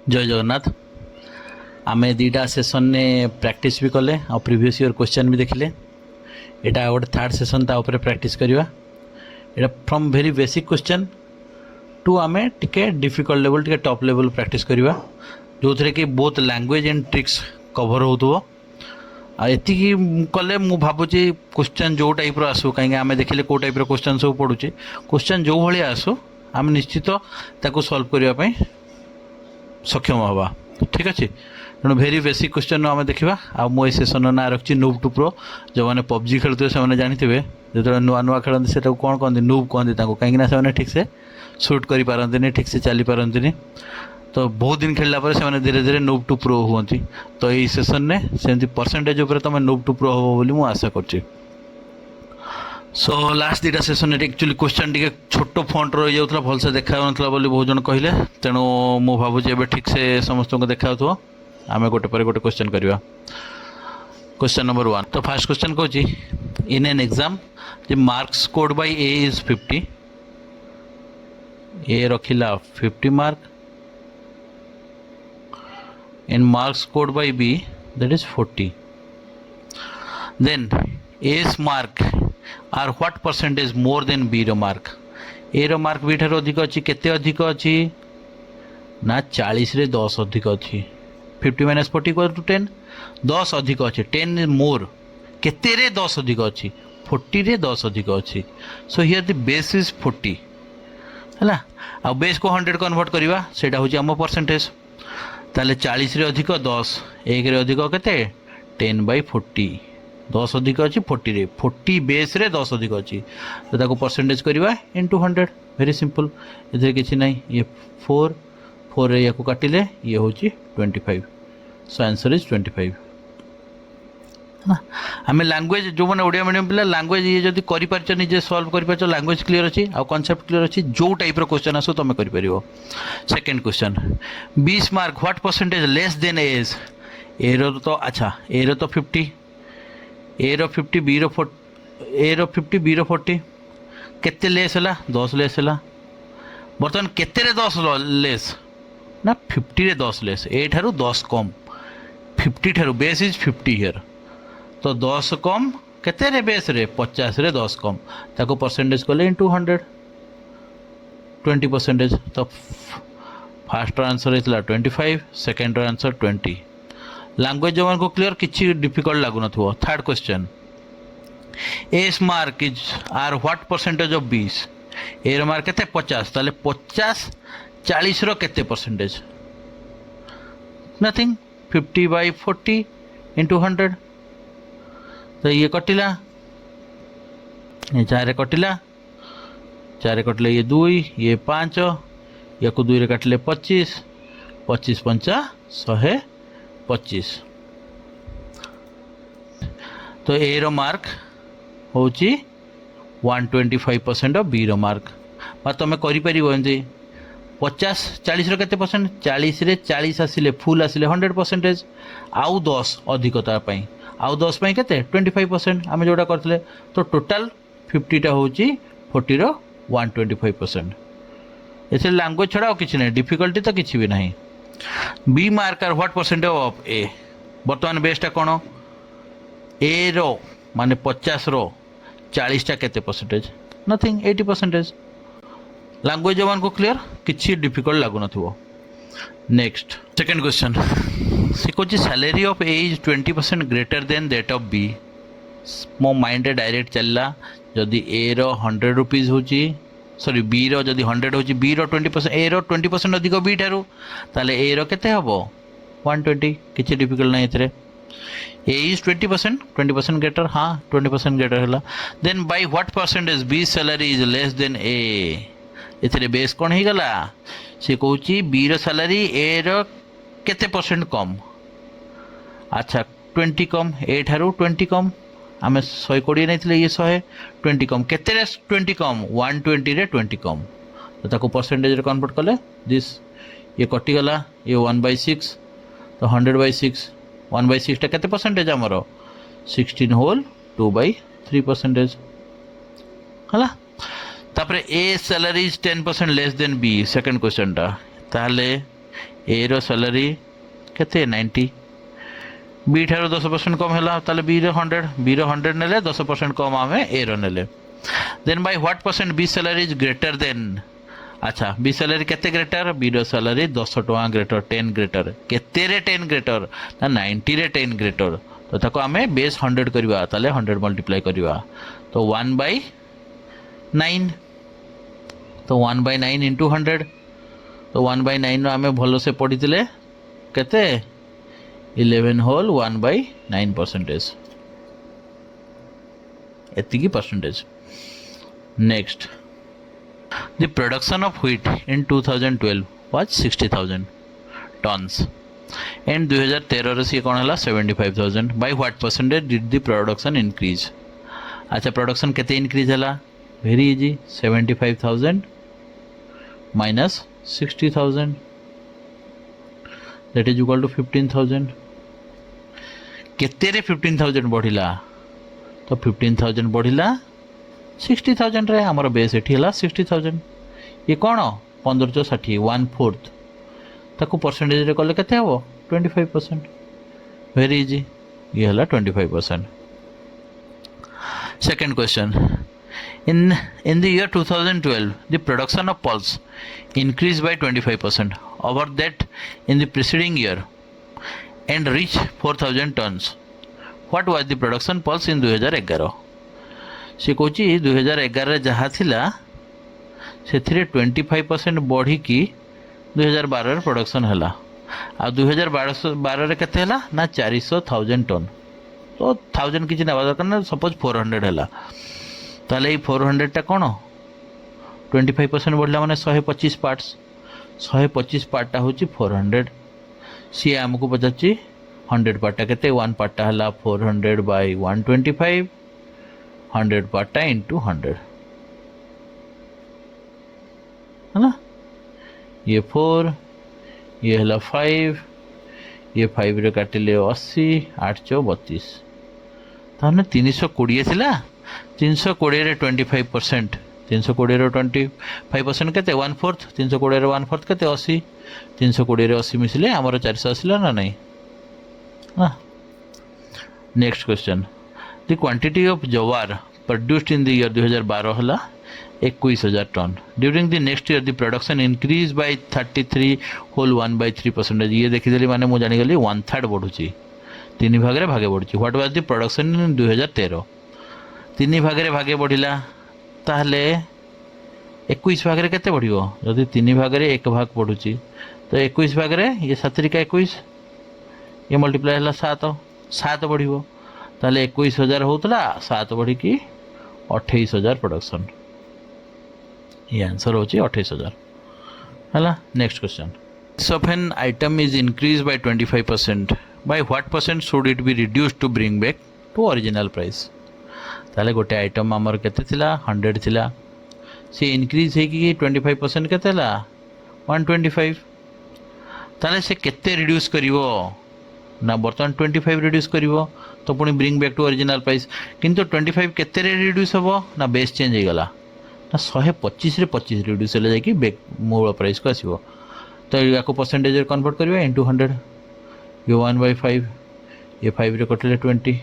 जय जगन्नाथ। आमे दीटा सेसन ने प्रैक्टिस भी कले आ प्रीवियस ईयर क्वेश्चन भी देखिले। एटा गोटे थर्ड सेसन ता ऊपर प्रैक्टिस करवा। एटा from very basic question to आमे टिके डिफिकल्ट लेवल टिके टॉप लेवल प्रैक्टिस करवा, जो थे कि both language and tricks cover हो। एति कले मु भावुची क्वेश्चन जो टाइप आसू, कहीं आम देखिले कौ टाइप क्वेश्चन सब पड़ुचे, क्वेश्चन जो भाई आसू आम निश्चित ताकू सॉल्व करने सक्षम हवा। ठीक अच्छे, तेणु भेरी बेसिक क्वेश्चन आम देखा। आ मो सेसन ना रखी नूब टू प्रो। जो मैंने पबजी खेलुए से जानते जो नुआ नुआ खेलते से कौन कहते नूब कहते, कहीं ठीक से सुट कर ठीक से चली पारती। तो बहुत दिन खेलला पर से धीरे धीरे नूब टू प्रो हुंती। तो यही सेसन ने सेमती परसेंटेज उपर तुम नूब टू प्रो हम बोली मुझे आशा कर। सो लास्ट दीटा सेसन एक्चुअली क्वेश्चन टी छोट फंट रही जाता भलसे देखा बोली बहुत जन कहले, तेणु मु भावुची एबे ठीक से समस्त को देखा हो। आम गोटे पर गोटे क्वेश्चन करवा। Question number 1। तो फास्ट क्वेश्चन कहूँ, in an exam the marks scored by A is 50। A रखिला 50 mark and marks scored by B, that is 40. Then A's mark are what percentage more than B रो mark? A रो mark B ठारो अधिक अच्छी, केते अधिक अच्छी ना 40 रे 10 अधिक अच्छी। 50 minus 40 equal to 10, 10 अधिक अच्छी, 10 more, केते रे 10 अधिक अच्छी, 40 रे 10 अधिक अच्छी। So here the base is 40 है। आ बेस को 100 कन्वर्ट करवा, सेटा होची आम परसेंटेज। ताले 40 रे अधिक 10, 1 रे अधिक केते 10/40, 10 अधिक अच्छी 40 रे, 40 बेस रे 10 अधिक अच्छी, तो ताको परसेंटेज करवा इनटू 100। वेरी सिंपल, इधर किसी नहीं। ये 4 रे या को काटिले ये होची 25। सो आंसर इज 25 ना। आम लैंग्वेज जो मैंने ओडिया मीडियम पिला लैंग्वेज ये जब कर निजे सॉल्व कर लैंग्वेज क्लियर अच्छी आ कॉन्सेप्ट क्लियर अच्छी, जो टाइप क्वेश्चन आसो तुम कर। Second question, 20 mark what percentage less than A's? A रो तो अच्छा, ए रो तो 50, ए रो 50, बी रो 40, ए रो 50 बी रो 40, केते लेस है? 10 लेस है। बर्तमान केते रे 10 लेस ना 50 रे 10 लेस, ए ठारू 10 कम, 50 ठारू बेस इज 50 हियर। तो 10 कम केते रे बेस रे 50 रे 10 कम, ताको परसेंटेज कले इनटू 100, 20%। तो फास्ट आंसर है 25, सेकेंड आंसर 20। लैंग्वेज जो को क्लियर, किसी डिफिकल्ट लगुन। Third question, A's mark is are what percentage of 20? A रो मार्क केते 50, ताले 50 40 रो केते परसेंटेज? Nothing, 50/40 into 100। तो ये कटिला, ये 4 कटिला, 4 कटिले ये 2, ये 5, या को 2 रे काटिले 25, 25 पंचा 125। तो ए रो मार्क होची 125% ऑफ बी रो मार्क। तुम कर 50 40 रो केते परसेंट? 40 रे 40 आसिले फुल आसिले 100%, आउ 10 अधिकता पाई, आउ 10 पाई केते 25% आम जोटा करथिले। तो टोटाल 50 टा होची 40 रो 125%। ऐसे लैंग्वेज छड़ा किसी नहीं, डिफिकल्टी तो किसी भी नहीं। B mark are what percentage of A? बर्तमान बेसटा कौन? ए रो माने 50 रो 40 टा केते परसेंटेज? नथिंग, 80%। लैंग्वेज जो को क्लियर, किसी डिफिकल्ट लगुन। नेक्स्ट सेकेंड क्वेश्चन, सी कौन salary of A is 20% greater than that of B. मो माइंड डायरेक्ट चलला, जदि ए रो 100 रुपीज होची, सॉरी बी रो जदि 100 होची, बी रो 20%, ए रो 20% अधिक बी ठारू, ताले ए रो केते हबो 120। किसी डिफिकल्ट नहीं एथरे। ए इज 20% ग्रेटर, हाँ 20% ग्रेटर है। Then by what percentage B salary is less than A? एथरे बेस कौन ही गला? से कहूची बी रो सैलरी ए रो केते परसेंट कम। अच्छा 20 कम, ए ठारू 20 कम, आम 120 नहीं, ये 120 कम, केते 20 कम 120 रे 20 कम। तो ताको परसेंटेज रे कन्वर्ट कले दिस, ये कटिगला, ये 1/6, तो 100/6, 1/6 टा केते परसेंटेज आमर 16 होल 2/3% है। तापर A salary is 10% less than B. Second question टा, ताहले ए रो सैलरी केते 90 बी ठार 10% कम है ताले बी रो 100 बी रो 100 नेले 10% कम आम ए रो नेले then by what percent B salary is greater than अच्छा बी सैलरी केते ग्रेटर बी रो सैलरी 10 टका ग्रेटर 10 ग्रेटर केते रे 10 ग्रेटर ना 90 रे 10 ग्रेटर तो ताको आमे बेस 100 करबा ताले 100 मल्टीप्लाई करबा तो 1/9 तो 1/9 इंटू 100 तो 1/9 आमे भलो से पढ़ी केते 11 होल 1/9% एतिकी percentage next the production of wheat in 2012 was 60,000 tons and 2013 रे सी कोन हला 75,000 by what percentage did the production increase अच्छा प्रोडक्शन केते इंक्रीज हला very easy 75,000 minus 60,000 that is equal to 15,000 केते रे 15,000 बढ़िला तो 15,000 बढ़िला 60,000 रे हमर बेस एठी हला 60,000 ये कोन 1560 1/4 ताको परसेंटेज रे कले केते हबो 25% वेरी इजी ये हला 25%. Second question. In the year 2012, the production of pulse increased by 25% over that in the preceding year and reached 4,000 tons. What was the production pulse in 2011? से कौची 2011 रे जहाँ थिला से 25% बढ़ी की 2012 प्रोडक्शन है आ 2012 रे केते हला ना 400,000 टन तो 1000 किसी ना दरकार ना सपोज 400 है ताले 400 टा कौन 25% बढ़ला माने 125 पार्ट्स 125 पार्टा हूँ 400 सी आमको पचार 100 पार्टा केते 1 पार्टा है 400 बाय 125 100 पार्टा इंटू 100 है ना ये 4 ये है 5 ये 5 रे काटिले 80 832 ताने 320 थिला 320 रे 25% 320 रे 25% केते 1/4 320 रे 1/4 केते 80 320 रे 80 मिसले हमर 400 आसिला ना नहीं हां next question the quantity of jowar produced in the year 2012 हला 21,000 ton during the next year the production increase by 33 whole 1/3% ये देखिदेली माने मु जानि गेली 1/3 बढ़ुची 3 भाग रे भागे बढ़ुची what was the production in 2013 3 भाग रे भागे बढ़िला ताहले 21 भाग रे केते बढ़ियो जदि 3 भाग रे 1 भाग बढ़ुची तो 21 भाग रे ये 7 का 21 ये मल्टीप्लाई हला 7 बढ़ियो ताहले 21,000 होतला 7 बढ़ी की 28,000 प्रोडक्शन ये आंसर होची 28,000 हला next question if an item is increased by 25% by what percent should it be reduced to bring back to original price ताले गोटे आइटम आमर केते थिला 100 थिला से इंक्रीज हे कि 25% केते ला 125 ताले से केते रिड्यूस करिवो ना बर्तन 25 रिड्यूस करिवो तो पुणी bring back to original price किंतु 25 केते रे रिड्यूस हबो ना बेस चेंज हे गला ना 125 रे 25 रिड्यूस ले जाय कि बैक मूल प्राइस को आसीबो तो या को परसेंटेज रे कन्वर्ट करबा इनटू 100 ये 1/5 ये 5 रे कटले 20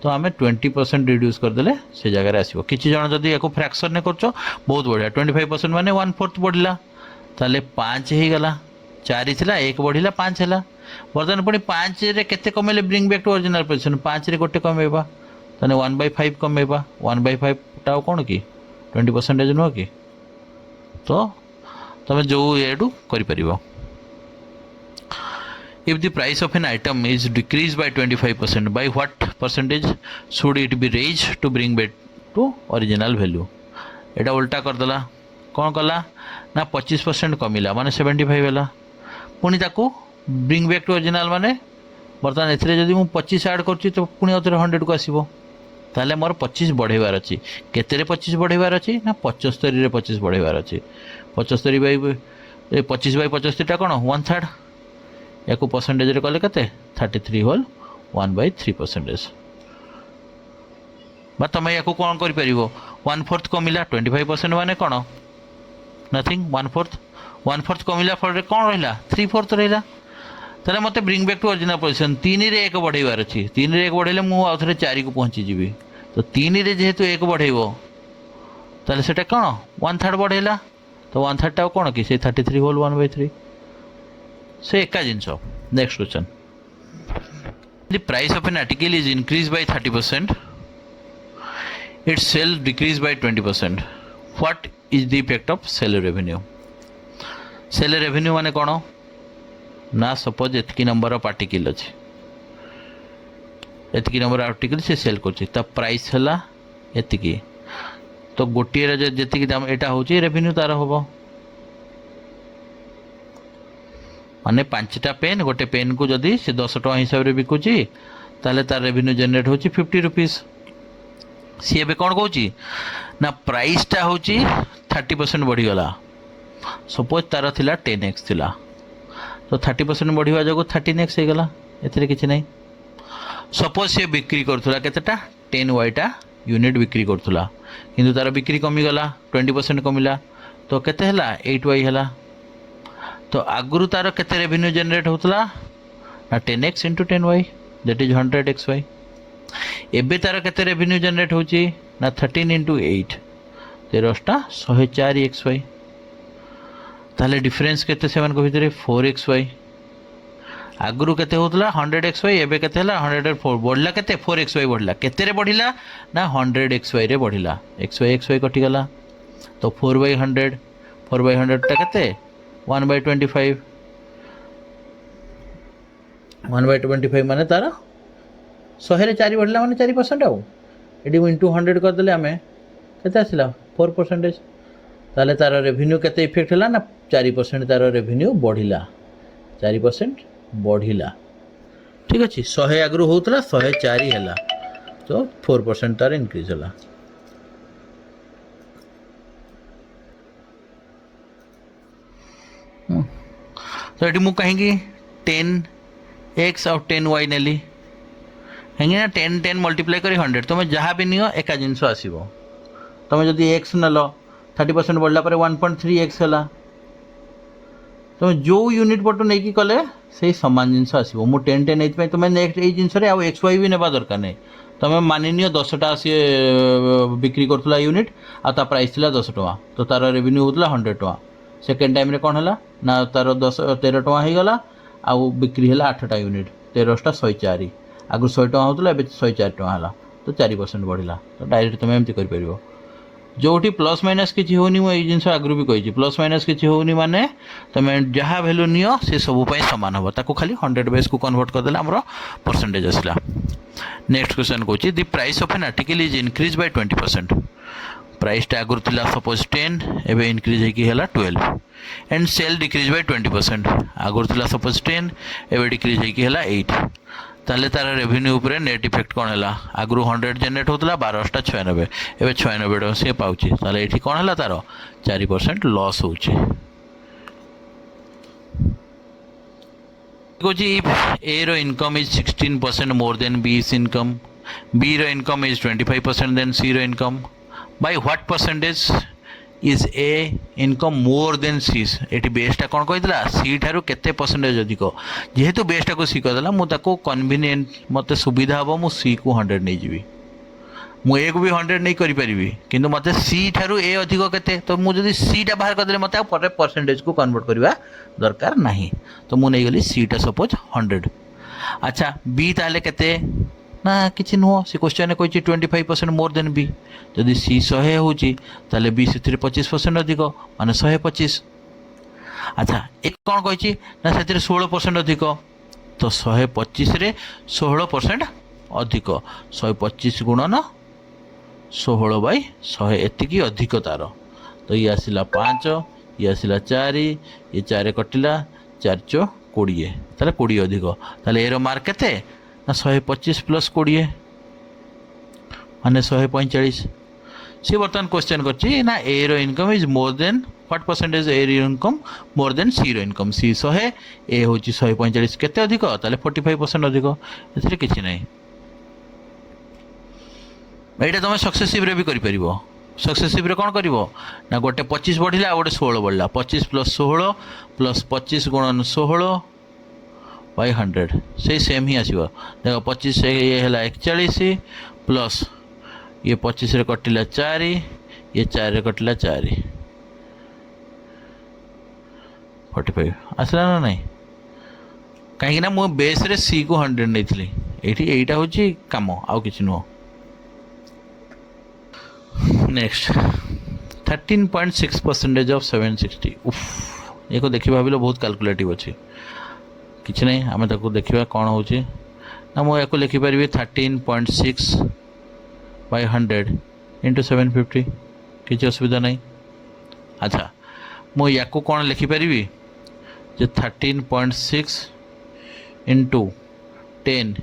तो आम 20% रिड्यूस करदे से जगह आसो कि जन जदि या फ्रैक्शन ने कर बहुत बढ़िया 25% माने 1/4 बढ़ला ताले 5 हो गला 4 थिला 1 बढ़िला 5 है बर्तमान पुणी 5 रे केते कमेले bring back to original position 5 रे गोटे कमेबा ताने 1/5 कमेबा 1/5 टा कौन कि 20% नुह कि तो तुम जो एडू कर If the price of an item is decreased by 25%, by what percentage should it be raised to bring back to original value? एटा उल्टा कर दला कौन कला ना 25% कमिला माने 75 है पुणी ताकू ब्रिंग बैक टू ओरिजिनल माने बर्तमान एथरे जदि मु 25 ऐड करछि तो पुणी अथरे 100 को आसीबो ताले मोर 25 बढ़ेबार अछि केते रे 25 बढ़ेबार अछि ना 75 रे 25 बढ़ेबार अछि 75 बाय 25 बाय 75 टा कोन 1/3 या को परसेंटेज रे कले कते 33 होल 1/3% बा तमे या को कोन करि परिबो 1/4 कमिला 25% माने कोन नथिंग 1/4 1/4 कमिला फल कौन रहा 3/4 रहा ताले मत bring back to original position 3 रे 1 बढ़ेबार अच्छी 3 रे 1 बढ़ेले मुझे आउ थे 4 को पहुँचीजी तो 3 रे जेहेतु 1 बढ़ेब ताले सेटा कौन 1/3 बढ़ेला तो 1/3 टा कौन कि 33 होल 1/3 से एका जिनस। Next question the price of an article is increase by 30% its sale decrease by 20% what is the effect of sale revenue. Sale revenue माने कौन ना सपोज एतकी नंबर ऑफ आर्टिकल अच्छे एतकी नंबर आर्टिकल से सेल कर प्राइस है एतिकी तो गोटे जी दाम यहाँ हूँ रेवेन्यू तार हम माने 5टा पेन गोटे पेन को जदि से 10 टଙ୍କା हिसाब से बिकुची ताले तार रेवेन्यू जनरेट होची 50 रुपीज। सी एबे कौन कहूँ ना प्राइसटा हूँ 30% बढ़ीगला सपोज तार थिला 10x थिला तो 30% बढ़िया जो 13x होगा एथिरे किछि नहीं। सपोज सी बिक्री करूला केतेटा 10y टा यूनिट बिक्री करूला किंतु तार बिक्री कमिगला 20% कमिला तो केते हला 8y हला तो आगुरु तार केते रेवेन्यू जनरेट होतला ना 10x into 10y that is 100xy। एबे तार केते रेवेन्यू जनरेट होची ना 13 इंटू 8 13टा 104xy ताले डिफरेंस केते सेमान को भितरे 4xy आगुरु केते होतला 100xy एबे केते हला 104 बढ़ला केते 4xy बढ़ला केते रे बढ़िला ना 100xy रे बढ़िला xy कटि गला तो 4/100 4/100 टा केते 1/25 1/25 माने तार 100 रे 4 बढ़ला माने 4% आउ एडी इंटू 100 कर देले हमें केते आसिला 4% ताले तार रेवेन्यू केते इफेक्ट हला ना 4% तार रेवेन्यू बढ़िला 4% बढ़िला ठीक अच्छे 100 आगु होता 104 है तो 4% तार इनक्रीज है। तो ये मुझे कहीं 10x और 10y नेली कहीं 10 मल्टीप्लाई कर 100 तुम जहाँ भी नियो एका जिनस आसो तुम जदि x नेल 30% बढ़ला 1.3x है तुम जो यूनिट पटू नहीं कले से सामान जिनस आसो मु 10 तुम नेक्स्ट ये जिनस एक्स वाई भी नेबा दरकार नहीं तुम मानि नियो 10टा सी बिक्री करूला यूनिट आ प्राइस थी 10 टଙ୍କା तो तार रेवेन्यू होता 100 टଙ୍କା सेकेंड टाइम कौन है ना तार 13 टଙ୍କା होगला आउ बिक्री है 8टा यूनिट 13टा 104 आगु 100 टଙ୍କା होता है 104 टଙ୍କା है तो 4% बढ़ला तो डायरेक्ट तुम एमती कर जो प्लस माइनस किसी होनी मुझे जिन आगु भी कही प्लस माइनस किसी होनी माने तुम जहाँ भैल्यू नियो से सब सामान हम ताको खाली 100 बेस को कन्वर्ट करदे आमर परसेंटेज आसला। नेक्स्ट क्वेश्चन कहूँ the price of an article is increase bye 20% प्राइसटा आगु थी सपोज 10 एवं इनक्रीज होगा 12 एंड सेल डिक्रीज बाय 20% आगु थी सपोज 10 एवं डिक्रीज होगा 8 ताले तार रेवेन्यू उपरे नेट इफेक्ट कौन है आगु 100 जनरेट होता 12टा 96 एवं 96 टଙ୍କା सी पाँच ताले ये कौन है तार 4% लॉस हो ए रो income is 16% more than B is income B रो इनकम इज 25% देन सी रो income by what percentage is A income more than C ये बेसटा कौन कही सी ठारू केते परसेंटेज अधिक जेहेतु बेसटा को सी करदेला मुझे कन्वीनियंट मत सुविधा हम मु सी को 100 नहीं जी मुझे को भी 100 नहीं करी किंतु मत सी ठारू ए अधिक केते तो मुझे सी टा बाहर करदे मत परसेंटेज को कन्वर्ट करवा दरकार नहीं तो मुझे नहीं गली सी टा सपोज 100 अच्छा बी ताले केते ना किसी नुह से क्वेश्चन कही 25% मोर देन बी जदि सी 100 होते बी से 25% अधिक माने 125। अच्छा एक कौन कही ना से 16% अधिक तो 125 रे 16% अधिक 125 गुणन 16/100 एतिकी अधिक तार तो ये आसला 5 ये आसला 4 ये 4 कटिला 4 × 20 ताले 20 अधिक ताले एरो मार्क केते ना 125 प्लस 20 माने 145 सी बर्तमान क्वेश्चन करछि ना ए रो income is more than what percentage A रो इनकम मोर देन सी रो इनकम सी 100 ए होछि 145 केते अधिक ताले 45% अधिक एथिरे किछि नै एटा तुम सक्सेसिव रे भी करि परिबो सक्सेसिव रे कौन करिवो ना गोटे 25 बढ़िला आ गोटे 16 बढ़ला 25 प्लस 16 प्लस 25 गुणन 16 बाई 100 से सेम ही आसो देख 25 ये है 41 प्लस ये 25 रे कटिला 4 ये 4 रे कटिला 4 45 आसला ना नहीं कहीं मु बेस रे सी को 100 नहीं एठी एटा होची काम आउ किछि नुह नेक्स्ट 13.6% ऑफ 760 उफ ये को देखि भाबिलो बहुत कैलकुलेटिव अछि किछि नहीं आमे ताको देखिबा कोन होची ना मु याको लिखि परबी 13.6 बाय 100 इंटू 750 किछि असुविधा नहीं अच्छा मु याको कोन लिखि परबी जे 13.6 इंटू 10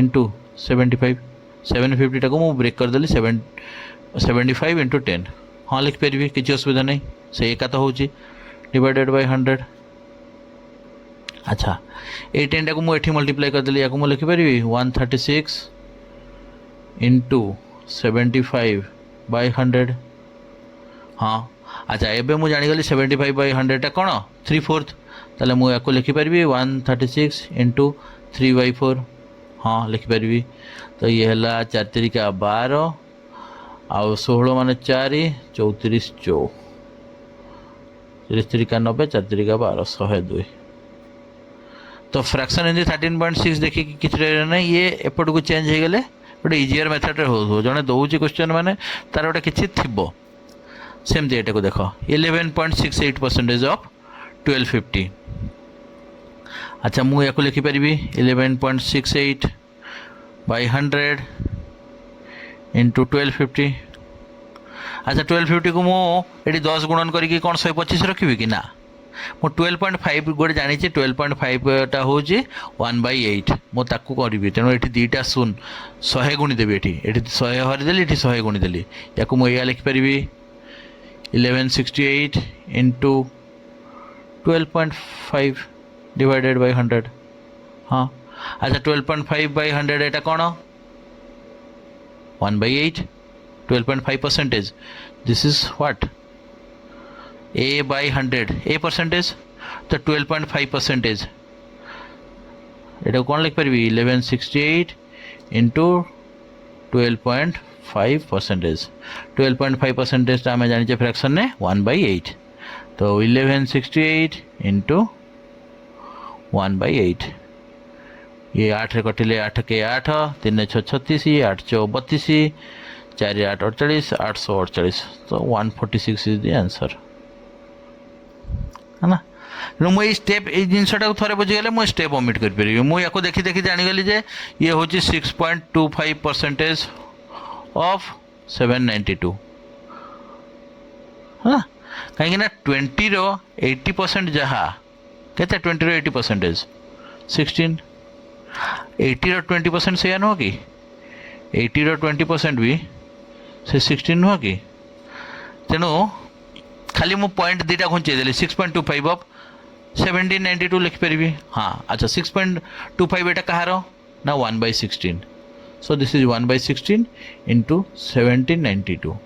इंटू 75 750 टाको मु ब्रेक कर देली 75 इंटू 10 हाँ लिख पारि किसी असुविधा नहीं से एका तो होची डिवाइडेड बाय 100 अच्छा ये 10 टाको मु एठी मल्टीप्लाई कर देली याको मु लिखि पारि 136 इंटू 75 बाय 100 हाँ अच्छा एबे मु जानी गली 75 बाय 100 टा कोन 3/4 ताले मु याको लिखि पारि 136 इंटू 3/4 हाँ लिखि पारि तो ये है 4 तिरिका 12 आउ 16 माने 4 34 चौ 30 तिरिका 90 4 तिरिका 12 102 तो फ्रैक्शन इन 13.6 देखिए किसी नहीं ये एपट को चेंज हो गले गोटे इजियर मेथड हो जड़े दौर क्वेश्चन माने तार गोटे किसी थी सेमती एटा को देख 11.68% ऑफ 1250 अच्छा मु या लिखिपारि 11.68 बाय 100 इंटू 1250 अच्छा 1250 को मुझे 10 गुणन करके कौन 125 रखी कि ना मु 12.5 गोटे जानी 12.5 टा हूँ 1/8 मु ताकू करी तेणु ये दीटा शून 100 गुणीदेवी ये 100 हरिदेली ये 100 गुणीदेली या मुझे लिखिपारि 1168 इंटू 12.5 डिवाइडेड बाय 100 हाँ अच्छा 12.5 बाय 100 एटा कौन 1/8 12.5% this is what a by 100 a percentage तो 12.5% एटा कौन लिख पारि 1168 इंटू 12.5% 12.5% आम जानी फ्रैक्शन ने 1/8 तो 1168 इंटू 1/8 ये 8 रे कटिले 8 के 8 3 6 36 8 6 32 4 8 48 848 तो 146 इज द आंसर है ना मुझे स्टेप ये जिनटा थे बुझीगले मुझे स्टेप ओमिट करी मुझे देखी देखी जानीगली जे ये हूँ 6.25% ऑफ 792 है ना कहीं 20 रो 80% जहाँ के 20 रो 80% 16 80 रो 20% से नुह कि 80 रो 20% भी से 16 नुह कि तेणु खाली मु पॉइंट दीटा घुंचे देली 6.25 ऑफ 1792 लिखिपारि हाँ अच्छा 6.25 एटा कहार ना 1/16 सो दिस इज 1/16 इंटू 1792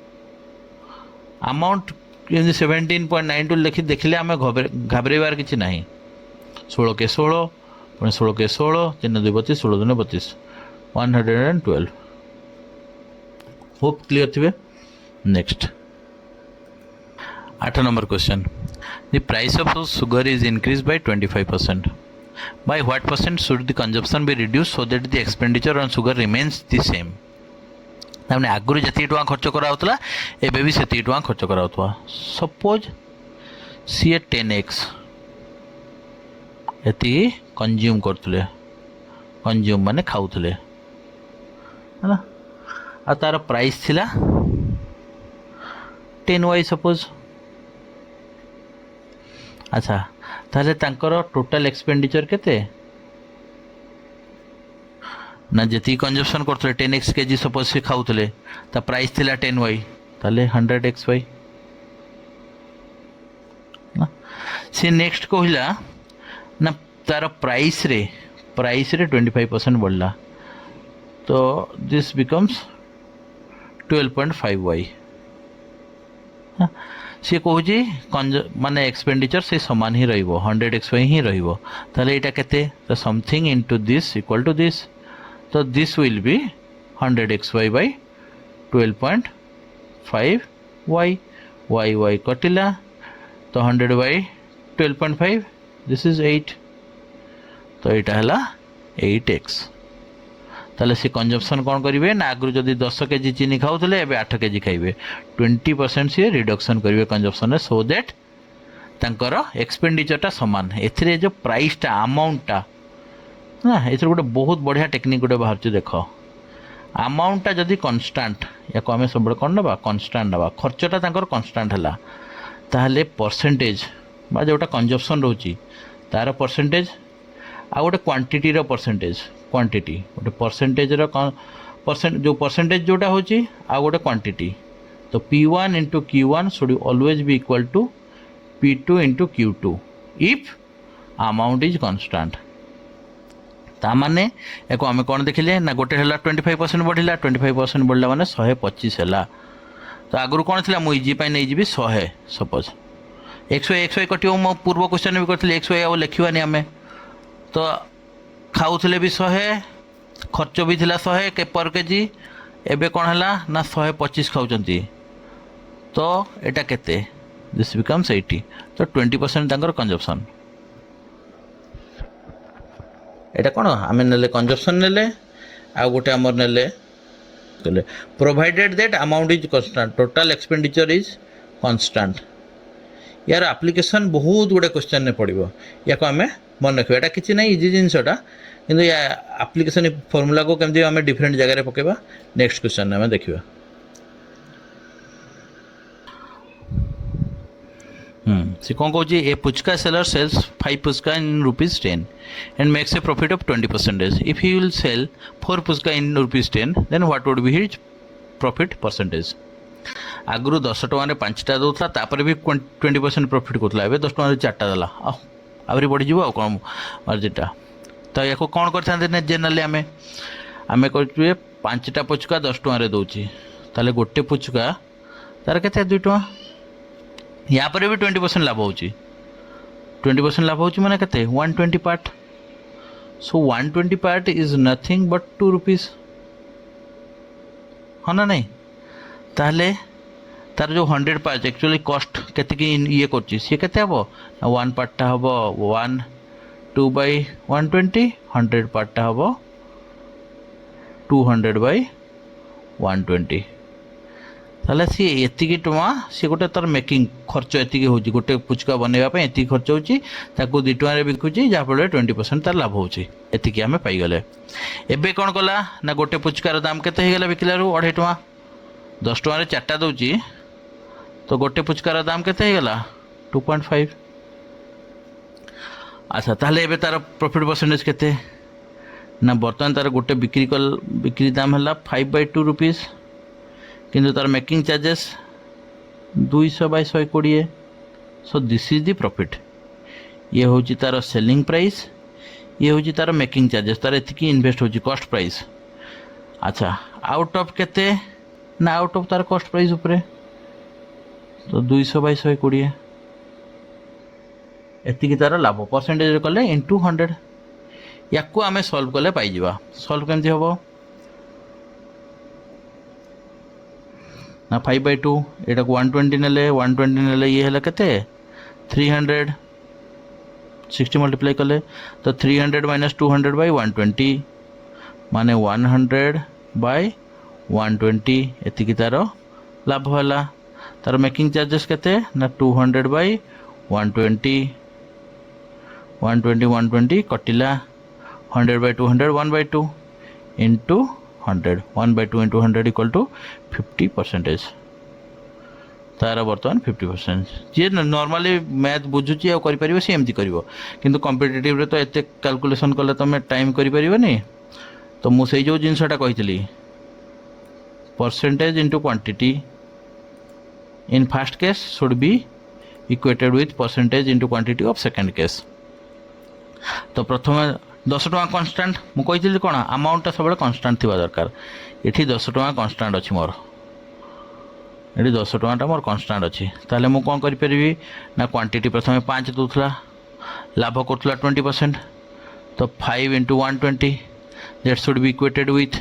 अमाउंट 17.92 लिखि देखिले आम घाबरेबार किसी ना 16 के 16 पुणी 16 के 16 3 2 32 16 2 32 112 होप क्लियर थे next 8 number question the price of sugar is increase bye 25% by what percent should the consumption be reduced so that the expenditure on sugar remains the same तामने आगुरी जति टका खर्च करा होतला एबे भी सेति टका खर्च करा होतवा सपोज सी 10x एति कंज्यूम करथले कंज्यूम माने खाउथले है ना आ तार प्राइस थिला 10y सपोज अच्छा ताले तांकर टोटल एक्सपेंडिचर केते ना जति कंजम्पशन करथले 10x केजी सपोज से खाउथले ता प्राइस थिला 10y ताले 100xy ना से नेक्स्ट कहला ना तार प्राइस रे 25% बढ़ला तो दिस बिकम्स 12.5y सी कहूँ माने एक्सपेंडिचर से सामान ही रहिबो 100xy ही रहिबो ताले एटा केते तो something into this equal to this तो this will be 100xy by 12.5 y कटिला तो 100 बाय 12.5 दिस इज 8 तो यहाँ है 8x ताले सी कंजम्पशन कौन करेंगे ना आगु जदि 10 केजी चीनी खाऊले एवं 8 केजी खाइबे 20% सी रिडक्शन करेंगे कंजम्पशन सो दैट तांकर एक्सपेंडिचरटा सामान एथिरे जो प्राइसटा अमाउंटटा ना एथर गोटे बहुत बढ़िया टेक्निक गोटे बाहर देख अमाउंटटा जदि कन्स्टांट या आम सब कौन ना कन्स्टांट ना खर्चटा तांकर कन्स्टांट है ताहले परसेंटेज बा जोटा कंजम्पशन रोची तार परसेंटेज आ गोटे क्वांटिटी परसेंटेज क्वांटिटी गोटे परसेंटेज परसेंट जो परसेंटेज जोटा होची आ गोटे क्वांटिटी तो P1 into Q1 should always be equal to P2 into Q2 if amount is constant ताने एक आम कौन देखिले ना गोटे है 25% बढ़ला 25% बढ़ला माने 125 है तो आगुरी कौन थी मुझे इजी नहीं जी 100 सपोज XY कटो मो पूर्व क्वेश्चन भी करते XY आ लिखानी आम तो खाऊले भी 100 खर्च भी थिला 100 के पर केजी एबे कौन है ना 125 खाऊंती तो एटा केते दिस बिकम्स 80 तो 20% तांकर कंजम्पशन एटा कौन आम ने कंजम्पशन ने आ गोटे आमर ने provided that amount is constant total expenditure is constant यार एप्लिकेशन बहुत गुड़े क्वेश्चन ने पड़ो या आम मन रखा यहाँ किसी ना इजी जिनसटा कि एप्लिकेशन फॉर्मूला को केमती आम डिफरेंट जगह पकेबा नेक्स्ट क्वेश्चन आम देखा सी कौन कौन A puchka seller sells 5 puchka in ₹10 and makes a profit of 20%. If he will sell 4 puchka in ₹10 then what would be his profit percentage. आगु 10 टकर 5टा दूसरा तापर भी 20% प्रॉफिट करूला ए 10 टकर 4टा देला आहरी बढ़ीज आ कौन मार्जिनटा तो या कौन करते जेनराली आम आम कर 5टा पुचका 10 टकर दूसरी ताले गोटे पुचका तार के 2 टका या पर भी 20% लाभ हो 20% लाभ हो मैंने के 120 part so 120 part is nothing but 2 rupees हाँ ना नहीं ताहले तार जो 100 पार्ट एक्चुअली कॉस्ट के ये कर सी के हम 1 पार्टा हम 2 बाय 120 100 पार्टा हम 200 बाय 120 ताले सी एतिकी टଙ୍କା सी गोटे तार मेकिंग खर्च एतिकी होची गोटे पुचका बनैबा एति खर्च होची ताकू 2 टଙ୍କା रे बिकुची जहाँ फल 20% तार लाभ होची एतिकी आमे पाई गले. एबे कोन कला ना गोटे पुचकार दाम केते हे गेला बिकलारू 2.5 टଙ୍କା 10 टଙ୍କା रे 4टा दउची तो गोटे पुचकार दाम केते हे गेला 2.5. अच्छा ताले एबे तार प्रॉफिट परसेंटेज केते ना बर्तमान तार गोटे बिक्री दाम है 5/2 रुपीज किंतु तार making charges 200 by 120 so this is the profit. ये हूँ तार सेलिंग प्राइस ये हूँ तार मेकिंग चार्जेस तार एतिकी इन्वेस्ट हो कॉस्ट प्राइस. अच्छा आउट ऑफ केते ना आउट ऑफ तार कॉस्ट प्राइस उपरे तो 200 बाय 120 एतिकी तार लाभ परसेंटेज कले इंटू 100 या आम सल्व कले पाई सल्व केमती हम ना 5/2 एटा 120 ने ये है केते 300 60 मल्टीप्लाई कले तो 300 माइनस 200 बाय 120 माने 100 बाय 120 एतिकी तार लाभ है. तार मेकिंग चार्जेस केते ना 200 बाय 120 120 कटिला 100 by 200 1/2 into 100 1/2 into 100 equal to 50% तार बर्तमान 50% जी नॉर्मली मैथ बुझुची आ करि सी एमती कर किंतु कॉम्पिटिटिव रे तो एते कैलकुलेशन कले तुम टाइम करि तो मुझे जो जिनसटा कही percentage into quantity in first case should be equated with percentage into quantity of second case. तो प्रथम 10 टଙ୍କା कन्स्टांट मुझे कौन अमाउंटा सब कन्स्टांट थी दरकार ये 10 टଙ୍କା कन्स्टांट अच्छी मोर ये 10 टଙ୍କା मोर कन्स्टाट अच्छी ताले मु कौन करी ना क्वांटिटी प्रथम 5 दूसरा लाभ करूला 20% तो 5 into 120 that should be equated with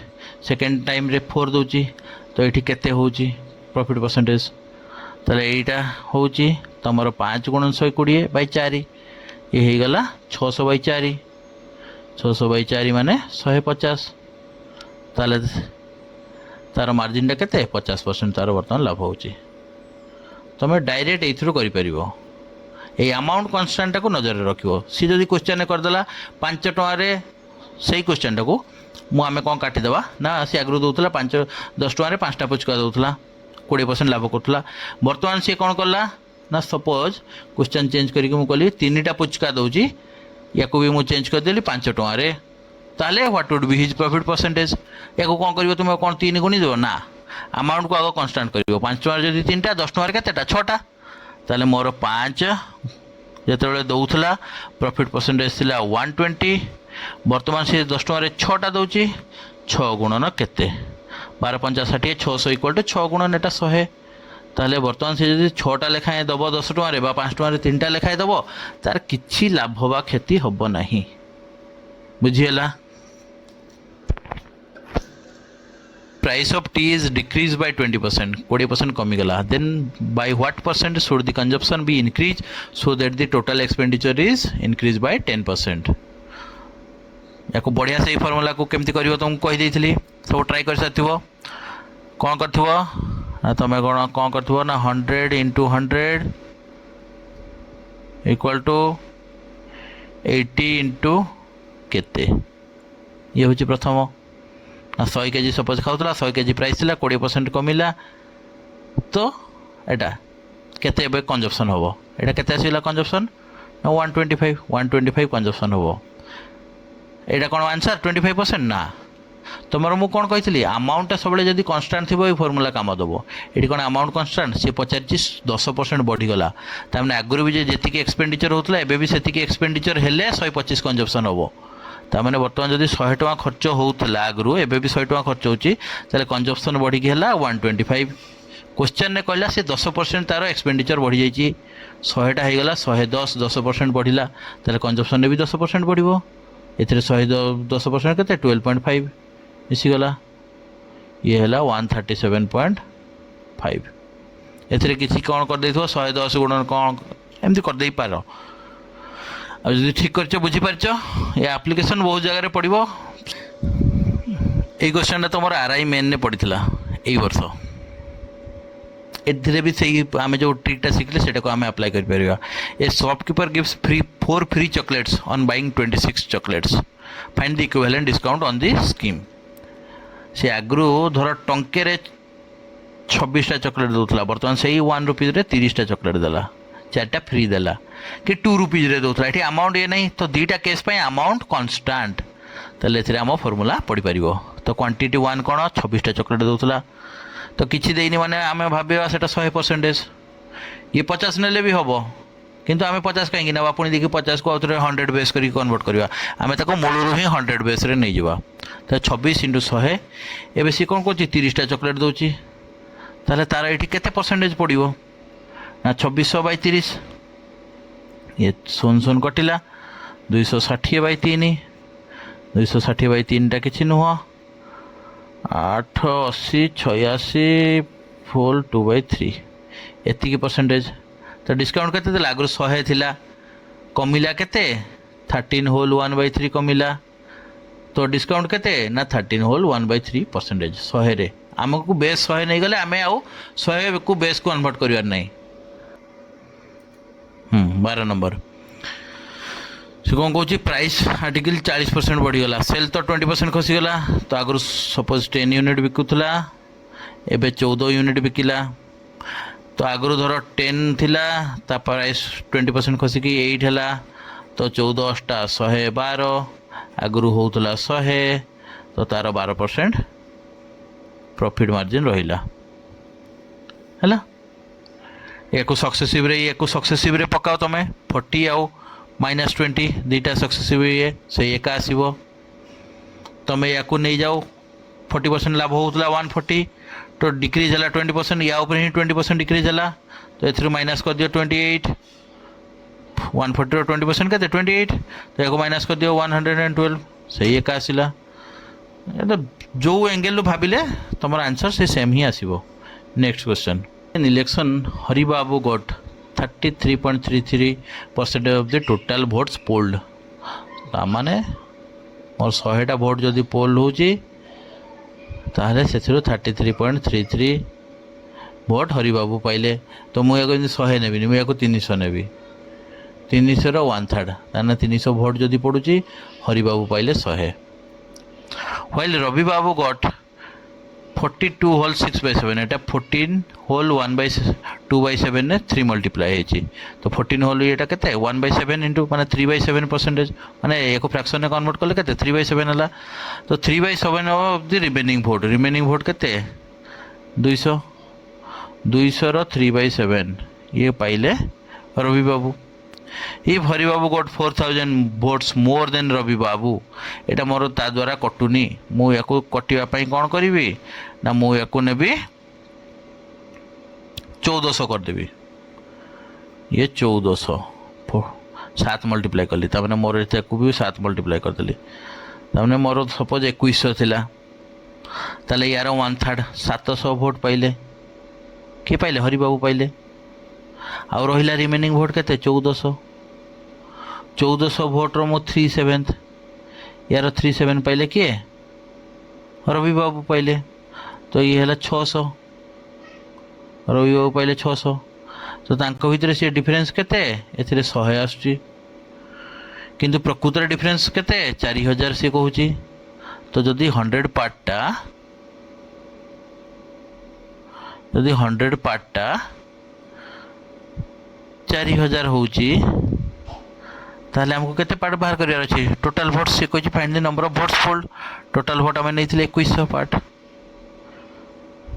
second time रे 4 दूची तो ये केते होची प्रॉफिट परसेंटेज ताले एटा होची तमरो 5 गुणन 120 बाई 4 ये हो गला 600 बाई 4 600 बाई 4 माने 150 ताले तार मार्जिन टा केते 50% तार बर्तमान लाभ होची तुम डायरेक्ट एथरो करि परिबो ए अमाउंट कन्स्टांट को नजर रखियो सी जदि क्वेश्चन करदेला 5 टଙ୍କା रे सही क्वेश्चन को मु आमे कोन काटी देबा ना सी आगु दउतला 5 10 टଙ୍କା रे 5टा पुचका दउतला 20% लाभ करतला वर्तमान सी कोन करला ना सपोज क्वेश्चन चेंज करी मु कहली 3टा पुचका दउची याको भी मु चेंज कर देली 5 टଙ୍କା रे ताले what would be his profit percentage याको कोन करिवो तुम कोन 3 गुणी देबो ना अमाउंट को आगो कांस्टेंट करिवो 5 टଙ୍କା जदि 3टा 10 टଙ୍କା रे केतेटा 6टा ताले मोर 5 जेते दउथला प्रॉफिट परसेंटेज थिला 120 वर्तमान से 10 टଙ୍କା रे 6टा दउची 6 गुणन केते 12 5 60 600 इक्वल टू 6 गुणन एटा 100 ताले वर्तमान से जदि 6टा लेखाए दबो 10 टଙ୍କା रे बा 5 टଙ୍କା रे 3टा लेखाए दबो तार किछि लाभ बा क्षति हबो नाही बुझियला price of tea is decreased by 20% 20% कमी गला then by what percent should the consumption be increased so that the total expenditure is increased by 10% याको बढ़िया से फॉर्मूला को केमती करिवो तुम कहि देइथिली सब ट्राई कर साथिबो कोन करथिबो ना तमे कोन करथिबो ना 100 into 100 equal to 80 into केते ये होची प्रथम ना 100 केजी सपोज खाऊला 100 केजी प्राइस थिला 20% कमिला तो एटा केते एबे कंजप्शन होबो एटा केते आसीला कंजप्शन ना 125 कंजप्शन होबो एटा कोन आंसर 25% ना तमर मु कोन कहितली अमाउंट सब जदी कांस्टेंट थिबो ए फार्मूला काम दबो एटी कोन अमाउंट कांस्टेंट से 10% बढ़ी गला तामने आगुरु भी जेति के एक्सपेंडिचर होतला एबे भी सेति के एक्सपेंडिचर हेले 125 कंजप्शन होबो तामने वर्तमान जदि 100 टଙ୍କା खर्च होतला आगुरु एबे भी 100 टଙ୍କା खर्च होची ताले कंजप्शन बढ़ी के हला 125 क्वेश्चन ने कहला से 10% तारो एक्सपेंडिचर बढ़ी जाईची 100 टा हे गला 110 10% बढ़िला ताले कंजप्शन ने भी 10% बढ़िबो एथरे 110% केते 12.5 मिसी गला ये हला 137.5 एथरे किछि कोन कर देथो 110 गुणन कोन एमती कर देई पारो अब जो ठीक कर बुझी पार ये एप्लिकेशन बहुत जगह पड़ो ये क्वेश्चन तुम आरआई मेन ने पड़ा यही वर्ष एथिरे भी सही आम जो ट्रिकटा शिखले से आम अप्लाई कर परिया ए shopkeeper gives free 4 free chocolates on buying 26 chocolates find the equivalent discount on the scheme से आगु धर टंके 26टा चॉकलेट दूसरा बर्तमान से 1 रुपीज 30टा चॉकलेट देला 4टा फ्री देला कि 2 रुपीज रे दोतला एठी अमाउंट ये नहीं तो दीटा केस पे अमाउंट कांस्टेंट तले एथिरे हम फार्मूला पढ़ी परिबो तो क्वांटिटी 1 कोन 26टा चॉकलेट दोतला तो किछि देइनी माने आमे भाबेवा सेटा 100% ये 50 नेले भी हबो किंतु आमे 50 कहीं ना आपण देखि 50 को आउतरे 100 बेस करी कन्वर्ट करबा आमे ताको मूलरु ही 100 बेस रे नै जिबा तो 26 * 100 एबे सी कोन कोची 30टा चॉकलेट दोची ताले तार एठी केते परसेंटेज पड़िबो ना 26/30 ये 0 कटिला 260/3 260/3 टा किछि नुह 8 80 86 फुल 2/3 एति की परसेंटेज तो डिस्काउंट केते देला आगु 100 थिला कमिला केते 13 होल 1/3 कमिला तो डिस्काउंट केते ना 13 होल 1/3% 100 रे आमको बेस 100 नहीं गले आमे आउ 100 को बेस को कन्वर्ट करिवार नहीं 12 नंबर से कौन कौन प्राइस आर्टिकल 40% बढ़ीगला सेल तो 20% खसीगला तो आगु सपोज 10 यूनिट बिकुला एबे 14 यूनिट बिकिला तो आगु धर 10 थिला ता प्राइस 20% खसिकी 8 हैला तो 14 8 112 आगु होउतला 100 तो तार 12% प्रॉफिट मार्जिन रहिला हैला एको सक्सेसिव रे पकाओ तमे 40 आउ -20 दुईटा सक्सेसिव ये से एका आसीबो तमे याकू नहीं जाओ 40% लाभ होउतला 140 तो डिक्रीज है 20%, या ऊपर ही 20% डिक्रीज है, तो ए माइनस कर दियो 28, 140 20% के 28, तो या माइनस कर दियो 112, सही एका आसला। तो जो एंगल भाविले तुम आंसर से सेम ही आसो। Next question, in election Haribabu got 33.33% of the total votes polled. तामाने मोर 100टा भोट जदि पोल होची ताहले से 33.33 भोट हरिबाबू पाइले। तो मुझे 100 नेबी, मुझे 300 नेबी, 300 1/3, ताना 300 भोट जदि पड़ुची हरिबाबू पाइले 100। व्हाइल रवि बाबू गॉट 42 होल 6/7, एटा 14 होल 1/2/7 ने 3 मल्टीप्लाई होची, तो 14 होल ये केते 1/7 इंटू माने 3/7%, माने एक फ्रैक्शन ने कन्वर्ट कले केते 3/7 हला। तो 3/7 ऑफ द रिमेनिंग भोट केते 200, 200 रो 3/7 ये पाइले Ravi Babu. If Hari Babu got 4000 votes more than Ravi Babu, एटा मोर ता द्वारा कटुनी, मु याको कटिवा पई कोन करिवि ना, मु याको नेबी 1400 कर देबी। ये 1400 7 मल्टीप्लाई कली, तामने मोर एताको भी 7 मल्टीप्लाई कर देली, तामने मोर सपोज 2100 थिला, ताले यार 1/3 700 भोट पाइले, के पाइले हरि बाबू पाइले। आउ रहिला रिमेनिंग भोट केते 1400, 1400 भोट रो मो 3/7, यार 3/7 पाइले किए रवि बाबू पाइले, तो ये है 600, रवि बाबू पाइले 600, तो तांको भितर से डिफरेंस केते एथिरे 100 आसुची, किंतु प्रकृत डिफरेंस केते 4000 से कहूची। तो जदि 100 पार्टा, जदि 100 पार्टा 4000 होची, ताहले हमको केते पार्ट बाहर करियार अछि। टोटल भोट से Kochi find the number of votes polled, total vote हमें नहीं थिले 2100 पार्ट,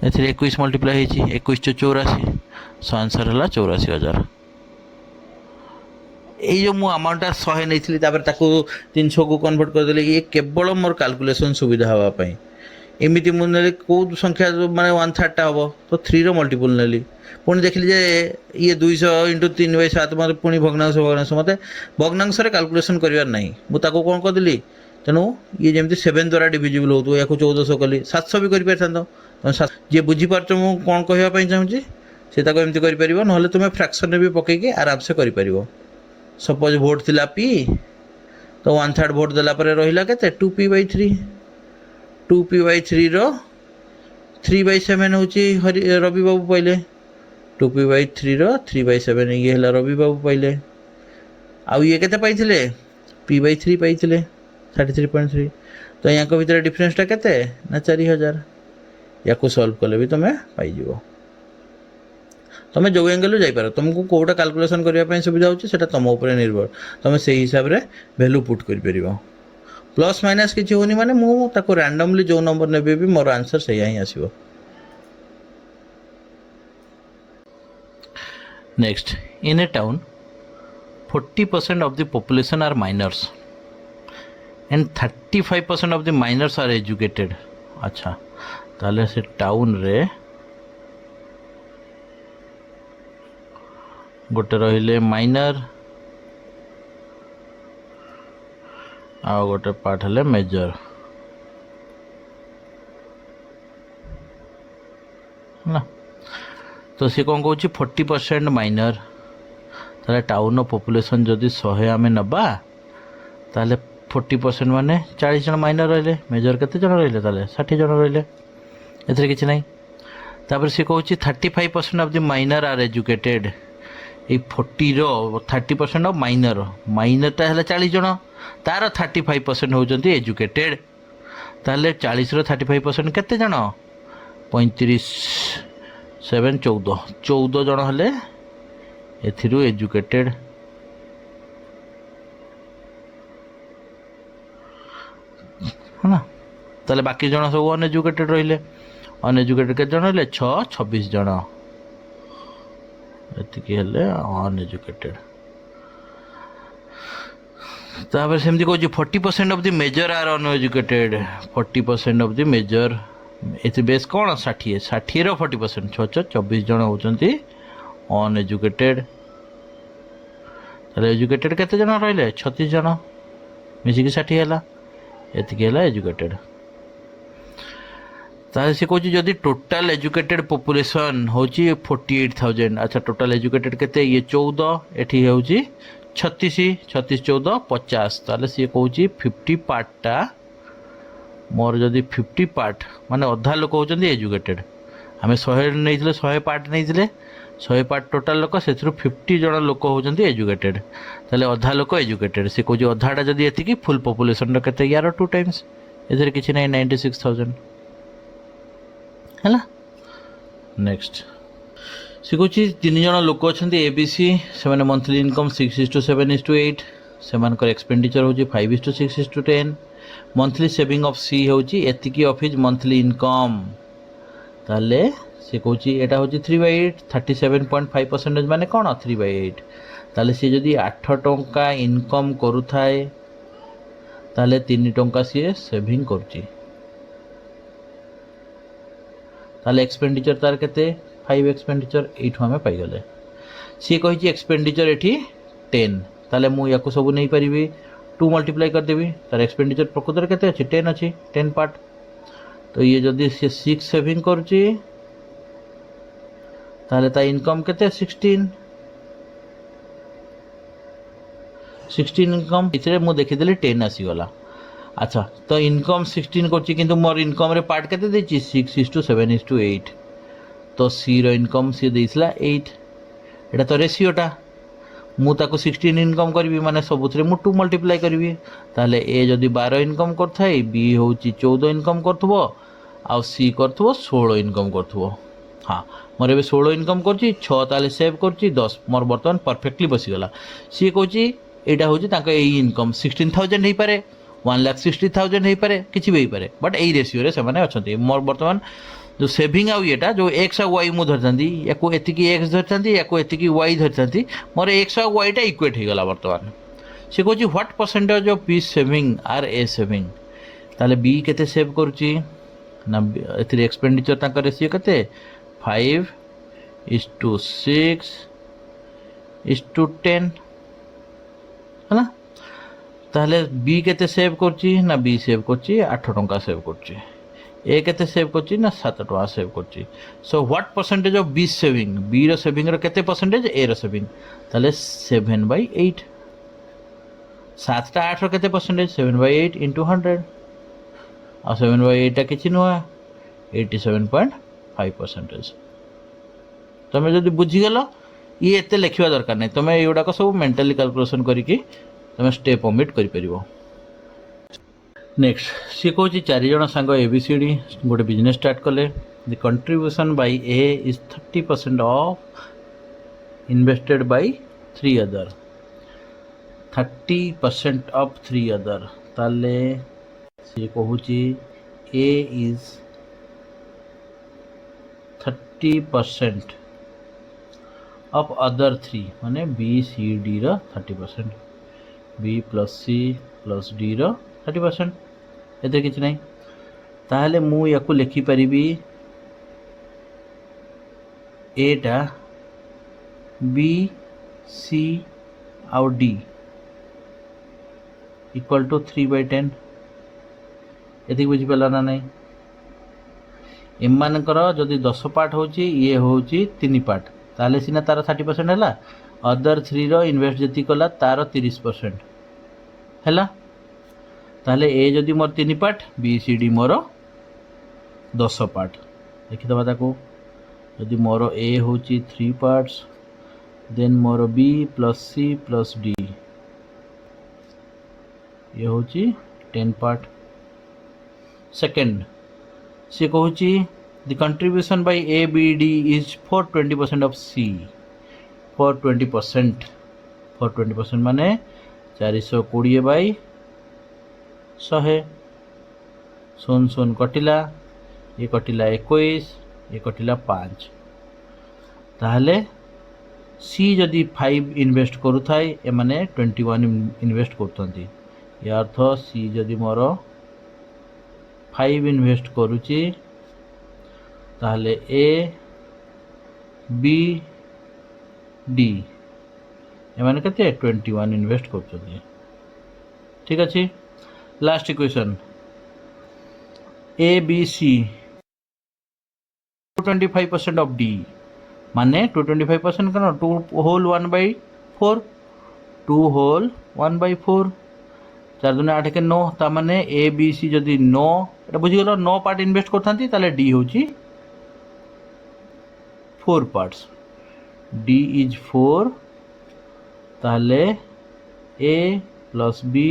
एथिरे 21 मल्टीप्लाई हेची 21 * 84, सो आंसर हला 84,000। এই যে ମୁଁ ଆମାଉଣ୍ଟଟା 100 ନେଇଥିଲି, ତାପରେ ତାକୁ 300କୁ କନଭର୍ଟ କରିଦେଲି, ଇଏ କେବଳ ମୋର କାଲକୁଲେସନ୍ ସୁବିଧା ହେବା ପାଇଁ। ଏମିତି ମୁଁ ନେଲି କେଉଁ ସଂଖ୍ୟା ମାନେ 1/3ଟା ହେବ, ତ 3ର ମଲ୍ଟିପୁଲ୍ ନେଲି, ପୁଣି ଦେଖିଲି ଯେ ଇଏ 200 × 3/7, ମୋତେ ପୁଣି ଭଗ୍ନାଂଶ ମୋତେ ଭଗ୍ନାଂଶରେ କାଲକୁଲେସନ୍ କରିବାର ନାହିଁ, ମୁଁ ତାକୁ କ'ଣ କରିଦେଲି, ତେଣୁ ଇଏ ଯେମିତି 7 ଦ୍ୱାରା ଡିଭିଜିବୁଲ୍ ହେଉଥିବ, ୟାକୁ 1400 କଲି, 700 ବି କରିପାରିଥାନ୍ତ। ଯିଏ ବୁଝିପାରୁଛ ମୁଁ କ'ଣ କହିବା ପାଇଁ ଚାହୁଁଛି ସେ ତାକୁ ଏମିତି କରିପାରିବ, ନହେଲେ ତୁମେ ଫ୍ରାକ୍ସନ୍ରେ ବି ପକାଇକି ଆରାମସେ କରିପାରିବ। सपोज भोट थिला पी, तो 1/3 भोट देला परे रहिला केते 2p/3, 2p/3 रो 3/7 होची रवि बाबू पाइले, 2p/3 रो 3/7 ये हला रवि बाबू पाइले। आउ ये केते पाइथिले p/3 पाइथिले 33.3, तो यहाँ को भीतर डिफरेंसटा केते ना 4000। याको सॉल्व कले भी तुम पाई जीवो। तुम जो एंगल जापर, तुमको कौटा कैलकुलेशन करने सुविधा होची सेटा तुम ऊपर निर्भर, तुम से हिसाब रे वैल्यू पुट कर परिबो। प्लस माइनस किछि होनी माने मु ताको रैंडमली जो नंबर नेबे भी मोर आंसर सही ही आसीबो। Next, in a town 40% of the population are minors and 35% of the minors are educated. अच्छा, ताले से टाउन रे गोटे रहिले माइनर आ गोटे पार्ट हले मेजर ना। तो सी कौन कौन 40% माइनर, ताले टाउन पॉपुलेशन जदि 100 आम नबा ताले 40% माने 40 जन माइनर रहिले, मेजर केते जन रहिले ताले 60 जन रहिले, एथरे किछि नै। तापर सी कहूची 35% of the minor are educated. ये 40 रो 30% ऑफ माइनर, माइनरटा है 40 जन, तार 35% होउचंती एजुकेटेड, ताले 40 रो 35% केते जन 35 7 14 जन हले एथिरु एजुकेटेड। है ना, ताले बाकी जन सब अनएजुकेटेड रहिले, अनएजुकेटेड केते जन हले 26 जन, एतिकी हेले अनएजुकेटेड। तापर सेमती कहूँ 40% of the major are uneducated, 40% of the major एथि बेस कौन 60 60 रो 40% 6 24 जन होचंती अनएजुकेटेड ताले एजुकेटेड केते जन रहले 36 जन मिसी की 60 हैला एतिकी हैला एजुकेटेड ताले से कहूँ जदि टोटाल एजुकेटेड पॉपुलेशन होची 48,000 अच्छा टोटाल एजुकेटेड केते ये 14 एठी होची 36 36 14 50 ताले से कहूँ 50 पार्टा मोर जदि 50 पार्ट माने अधा लोक होचंदी एजुकेटेड आमे 100 नैथिले 100 पार्ट नैथिले 100 पार्ट टोटाल लोक से 50 जन लोक होचंदी एजुकेटेड ताले अधा लोक एजुकेटेड से कहूँ अधाटा जदि एतिकी फुल पॉपुलेशन रो केते यार 2 टाइम्स एथरे किछि नै 96,000 है नेक्स्ट सी कहूँ 3 जन लोक अच्छा एबीसी से मंथली इनकम 6:7:8 से एक्सपेंडिचर हूँ 5:6:10 मंथली सेविंग ऑफ सी हूँ एतिकी ऑफ हिज मंथली इनकम ताले सी कहूँ यहाँ हूँ 3/8 37.5% माने कौन 3/8 ताले सी जदि 8 टंका इनकम करुथाए ताले 3 टंका सी सेविंग करुची ताले एक्सपेंडिचर तार केते 5 एक्सपेंडिचर एठू आमे पाई गले सी कहि एक्सपेंडिचर एठी 10 ताले मु याको सब नै परिबी 2 मल्टीप्लाई कर देबी तार एक्सपेंडिचर प्रकृतर केते अछि 10 अछि 10 पार्ट तो ये जदि से 6 सेविंग करची ताले ता इनकम केते 16 इनकम इतरे मु देखि देली 10 आसी गला अच्छा तो इनकम 16 करची किंतु मोर इनकम रे पार्ट केते देची 6:7:8 तो सी रो इनकम सी देइसला 8 एटा तो रेशियोटा मु ताको 16 इनकम करबी माने सबुथरे मु 2 मल्टीप्लाई करबी ताले ए जदी 12 इनकम करथाई बी होची 14 इनकम करथबो आ सी करथबो 16 इनकम करथबो हां मोर एबे 16 इनकम करची 6 ताले सेव करची 10 मोर वर्तमान परफेक्टली बसी गला सी कहूची एटा होची ताको ए इनकम 16,000 हेई पारे 1,60,000 हेई पारे किछि भी हेई पारे बट एई रेशियो रे से माने अछंती मोर वर्तमान जो सेविंग आउ एटा जो एक्स और वाई मु धरथांती याको एतिकी एक्स धरथांती याको एतिकी वाई धरथांती मोर एक्स और वाई टा इक्वेट हे गला वर्तमान से कहूची what percentage of B saving are A saving ताले बी केते सेव करूची ना एथिरे एक्सपेंडिचर ताका रेशियो केते 5:6:10 हला ताले बी केते सेव करची ना बी सेव करची 8 टंका सेव करची ए केते सेव करची ना 7 टंका सेव करची so what percentage of B saving B रो सेविंग रो केते परसेंटेज ए रो सेविंग ताले 7/8 7 टा 8 रो केते परसेंटेज 7/8 into 100 आ 7/8 टा किछि नुआ 87.5% तमे जदि बुझी गेलो ये एते लिखिवा दरकार नै तमे एउडा को सब मेंटली कैलकुलेशन करिकि तमे स्टेप ओमिट करि परिबो नेक्स्ट सी कहूँ 4 जन सांग एबीसीडी गोटे बिजनेस स्टार्ट कले the contribution by A is 30% of invested bye 3 other 30% of 3 other ताले सी कहूँ ए इज 30% ऑफ अदर 3 माने बी सी डी रो 30% B plus C plus D रो 30% एते किछ नहीं ताहले मु याकु लिखि परिबी एटा बी सी आउ डी इक्वल टू 3/10 एति बुझी पला ना नहीं एम मानकर जदि 10 पार्ट होची ये होची 3 पार्ट ताले सिना तार 30% हैला अदर 3 रो इन्वेस्ट जति कला तार 30% हैला ताले ए जदि मोर 3 पार्ट बी सी डी मोर 10 पार्ट देखि दबा ताको जदि मोर ए होची 3 पार्ट्स देन मोर B plus C plus D ये होची 10 पार्ट सेकंड से कहूची the contribution by A B D is for 20% of C for 20% माने 420 बाय 100 शून कटिला ये कटिला 21 ये कटिला 5 ताहले सी जदि 5 इन्वेस्ट करू थाए ए माने 21 इन्वेस्ट करतंती या अर्थ सी जदि मोर 5 इन्वेस्ट करूची ताहले ए बी डी एमाने केते 21 इन्वेस्ट करछथि। ठीक अछि। Last equation A B C 225% of D माने 225% कन 2 होल 1/4 2 होल 1/4 4 दूने 8 के 9 ता माने ए बी सी जदि 9 एटा बुझी गलो 9 पार्ट इन्वेस्ट करथांती ताले डी होची 4 पार्ट्स डी इज 4 ताले ए प्लस बी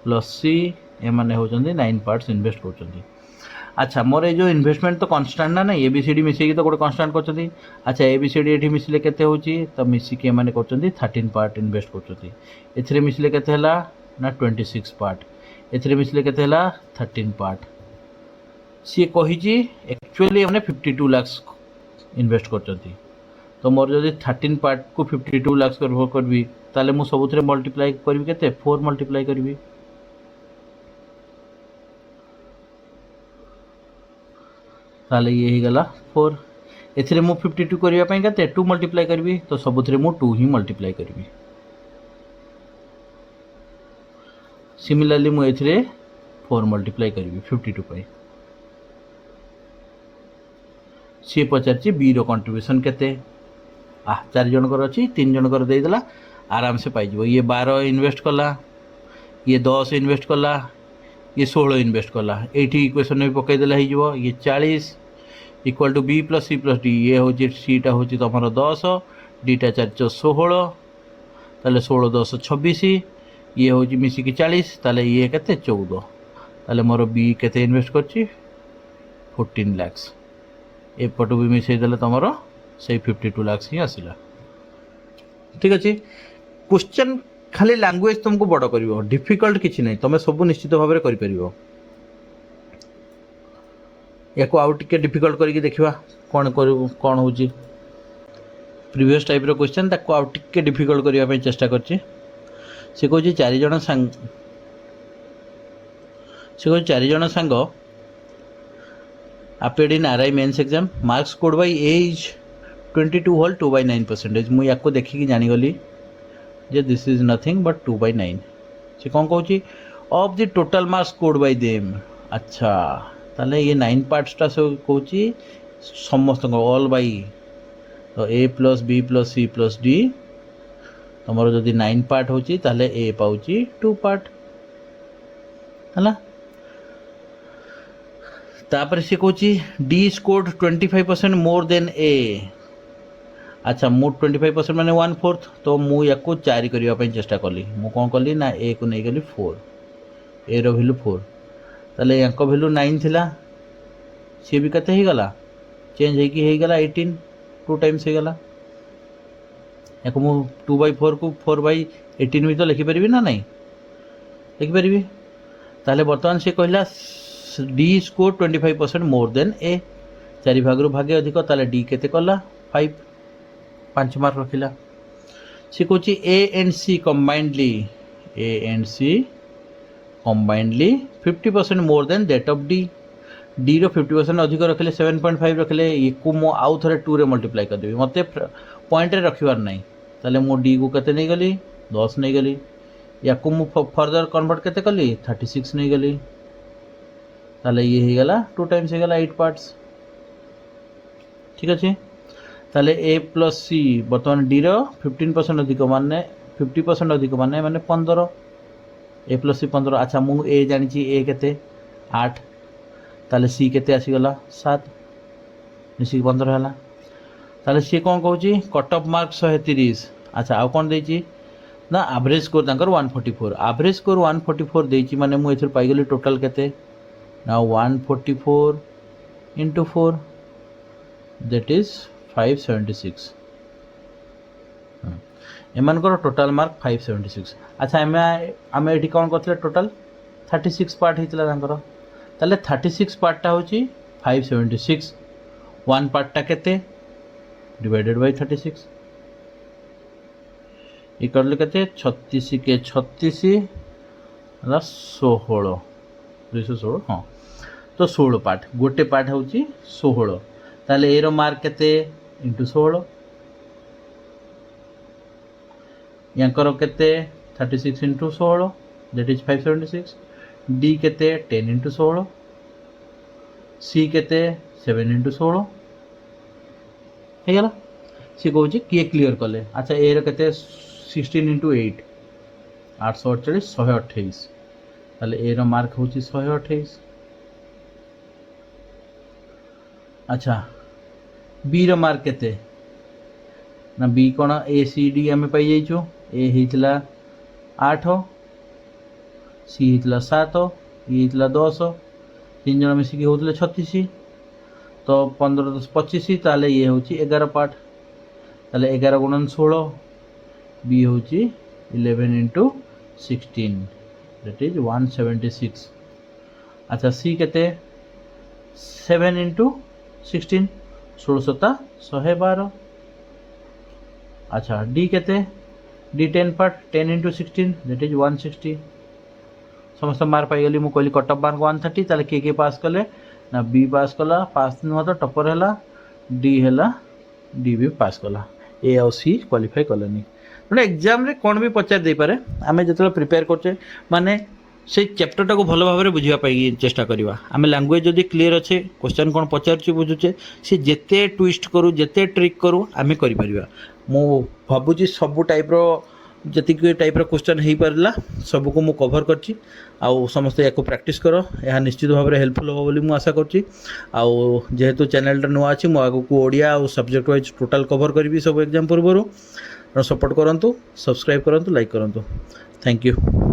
प्लस सी ए माने होचंदी 9 पार्ट्स इन्वेस्ट करचंदी। अच्छा मोर ये जो इन्वेस्टमेंट तो कांस्टेंट ना ए बी सी डी मिसेकी तो गोटे कांस्टेंट करचंदी। अच्छा ए बी सी डी एठी मिसले केते होची तो मिसिकी ए माने करचंदी 13 पार्ट इन्वेस्ट करचंदी। एथरे मिसले केते हला ना 26 पार्ट एथरे मिसले केते हला 13 पार्ट सी कहिची एक्चुअली हमने 52 लाख इन्वेस्ट करचंदी। तो मोर जदि 13 पार्ट को 52 लाख करबी ताले मु सबुथरे मल्टीप्लाई करबी केते 4 मल्टीप्लाई करबी ताले ये ही गला 4 एथिरे मु 52 करिया पई केते 2 मल्टीप्लाई करबी तो सबुथरे मु 2 ही मल्टीप्लाई करबी। सिमिलरली मु एथिरे 4 मल्टीप्लाई करबी 52 पई। सी पचारची बी रो कंट्रीब्यूशन केते 4 जन कर अछि 3 जन कर दे देला आराम से पाई जबो। ये 12 इन्वेस्ट कला ये 10 इन्वेस्ट कला ये 16 इन्वेस्ट कला एठी इक्वेशन में पकई देला ही जबो। ये 40 equal to B plus C plus D ये होची सी टा होची तमरो 10 डी टा 4 16 ताले 16 10 26 ये होची मिसी की 40 ताले ये केते 14 ताले मोर बी केते इन्वेस्ट करची 14 लाख एपटू भी मिसई देले तमरो से 52 लाख ही आसिला। ठीक अछि। क्वेश्चन खाली लैंग्वेज तुमको बड़ करिवो डिफिकल्ट किछि नै तमे सब निश्चित भाव में करि परिवो। याको आउ टिके डिफिकल्ट करके देखिवा कौन कौन होची प्रीवियस टाइप रो क्वेश्चन ताको आउ टिके डिफिकल्ट करिया पे चेष्टा करची। से कहूँ 4 जन सांग appeared in RI mains exam marks scored by A is 22 whole 2/9%। मु याको देखिकी जानी गली जे दिस इज नथिंग बट 2/9 से कौन कहूँ of the total marks scored by them. अच्छा ताले ये 9 पार्ट्स टा सब कहूँ समस्त ऑल बाई तो A plus B plus C plus D तुम जदि 9 पार्ट होची ताले ए पाउची 2 पार्ट है। तापर से कहूँ डी स्कोर्ड 25% मोर देन ए। अच्छा मु 25% माने 1/4 तो मु याको 4 करने चेष्टा कली मु कौन कली ना ए को नहीं गली 4 ए रो वैल्यू 4 ताले यांको वैल्यू 9 थिला सी भी कते ही गला चेंज है कि गला 18 2 टाइम्स ही गला याको मु 2/4 को 4/18 भी तो लिखि परिबी ना नहीं लिखि परिबी। ताले वर्तमान से कहला डी स्कोर 25% मोर देन ए 4 भाग भागे अधिक ताले डी केते कला 5 मार्क रखिला। सी कहूँ ए एंड सी कंबाइंडली 50% मोर देन दैट ऑफ डी डी रो 50% अधिक रखिले 7.5 रखिले ये को मो आउ थरे 2 रे मल्टीप्लाई कर देबी मते पॉइंट रे रखिवार नहीं ताले मो डी को केते नहीं गली 10 नहीं गली या को मो फर्दर कन्वर्ट केते कली 36 नहीं गली ताले ये ही गला 2 टाइम्स ही गला 8 पार्ट्स। ठीक अच्छे ताले ए प्लस सी बर्तमान डी रो 15% अधिक माने 50% अधिक माने 15 ए प्लस सी 15। अच्छा मु ए जानी ए केते 8 ताले सी केते आसी गला 7 मिसी 15 हला ताले सी कौन कहूँ कट ऑफ मार्क 130। अच्छा आउ कौन देची ना एवरेज स्कोर तांकर 144 एवरेज स्कोर 144 देची माने मु एथर पाई गली टोटल केते ना 144 into 4 that is 576 एमानकर total mark 576। अच्छा आम ये कौन करते टोटल 36 पार्ट होता तांकर ताले 36 पार्टा होची 576 1 पार्टा केते डिवाइडेड बाय 36 इकल केते 36 के 36 16 216 हाँ तो 16 पार्ट गोटे पार्ट होची 16 ताले ए रो मार्क केते इंटू 16 यांकर केते 36 इंटू 16 दैट इज 576 डी केते 10 इंटू 16 सी केते 7 इंटू 16 है गला सी कहूँ किए क्लीयर कले अच्छा ए रो केते 16 इंटू 8 848 128 ताले ए रो मार्क हूँ 128 अच्छा बी रो मार्क केते ना बी कौन ए सी डी आम पाई जाइचु ए होता 8 सी होता 7 ये होता 10 तीन जन मिसिकी होते 36 तो 15 10 25 ताले ये हूँ 11 पार्ट ताले 11 गुणन 16 बी हूँ 11 इंटू 16 दैट इज 176 अच्छा सी केते 7 इंटू 16 16 112 अच्छा डी केते D 10 part 10 into 16 that is 160 समस्त मार्क पाइगली मुझे कहली कट ऑफ मार्क 130 ताले किए पास कले ना बी पास कला पास नुह तो टपर है डी है डी भी पास कला ए आउ सी क्वालिफाई कलेनी तेना एग्जाम रे कौन भी पचार दे पारे आमे जतले प्रिपेयर करछे माने से चैप्टरटा को भल भाव में बुझाई चेष्टा करवा आम लैंग्वेज जदि क्लीयर अच्छे क्वेश्चन कौन पचार बुझुचे सी जिते ट्विस्ट करूँ जिते ट्रिक करूँ आम कर मु भावुँ सबू टाइप जी टाइप क्वेश्चन हो पारा सबको मु कभर करची आउ समस्ते या प्रैक्टिस कर यह निश्चित भाव में हेल्पफुल हो बोली मु आशा करची आउ जेहेतु चैनल नुआ अच्छी मुझे आगू ओडिया और सब्जेक्ट वाइज टोटाल कभर करी सब एग्जाम पूर्व सपोर्ट करूँ सब्सक्राइब करूँ लाइक करूँ थैंक यू।